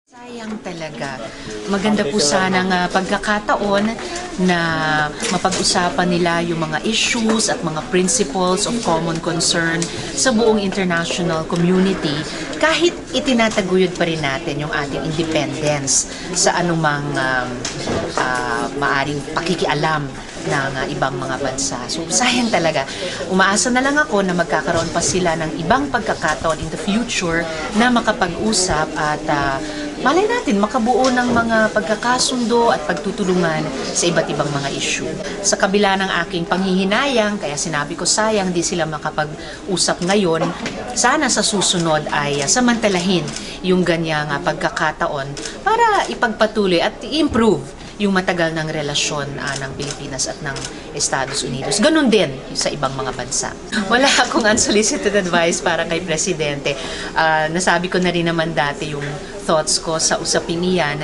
Sayang talaga. Maganda po sana ng pagkakataon na mapag-usapan nila yung mga issues at mga principles of common concern sa buong international community kahit itinataguyod pa rin natin yung ating independence sa anumang maaring pakikialam ng ibang mga bansa. So, sayang talaga. Umaasa na lang ako na magkakaroon pa sila ng ibang pagkakataon in the future na makapag-usap at malay natin makabuo ng mga pagkakasundo at pagtutulungan sa iba't ibang mga issue. Sa kabila ng aking panghihinayang, kaya sinabi ko sayang di sila makapag-usap ngayon, sana sa susunod ay samantalahin yung ganyang pagkakataon para ipagpatuloy at i-improve yung matagal ng relasyon ng Pilipinas at ng Estados Unidos. Ganun din sa ibang mga bansa. Wala akong unsolicited advice para kay Presidente. Nasabi ko na rin naman dati yung thoughts ko sa usaping iyan.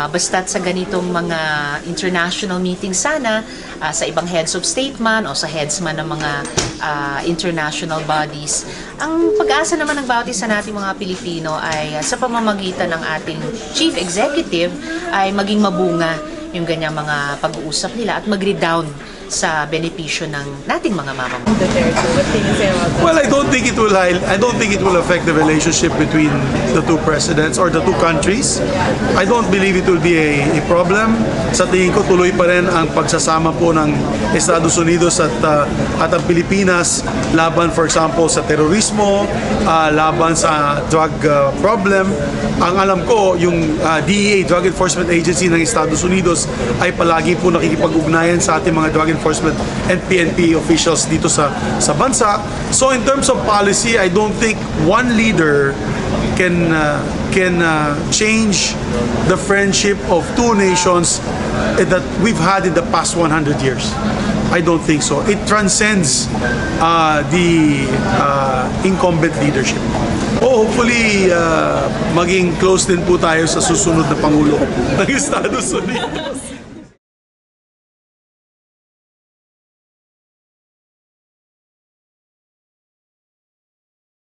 Basta't sa ganitong mga international meetings sana, sa ibang heads of state man o sa heads man ng mga international bodies, ang pag-asa naman ng bawat isa nating mga Pilipino ay sa pamamagitan ng ating chief executive ay maging mabunga yung ganyang mga pag-uusap nila at mag-redound sa benepisyo ng nating mga mamamayan. Well, I don't think it will affect the relationship between the two presidents or the two countries. I don't believe it will be a problem. Sa tingin ko tuloy pa rin ang pagsasama po ng Estados Unidos at ang Pilipinas laban, for example, sa terorismo, laban sa drug problem. Ang alam ko, yung DEA, Drug Enforcement Agency ng Estados Unidos ay palagi po nakikipag-ugnayan sa ating mga drug enforcement and PNP officials dito sa bansa. So in terms of policy, I don't think one leader can change the friendship of two nations that we've had in the past 100 years. I don't think so. It transcends the incumbent leadership. Hopefully, maging close din po tayo sa susunod na Pangulo ng Estados Unidos.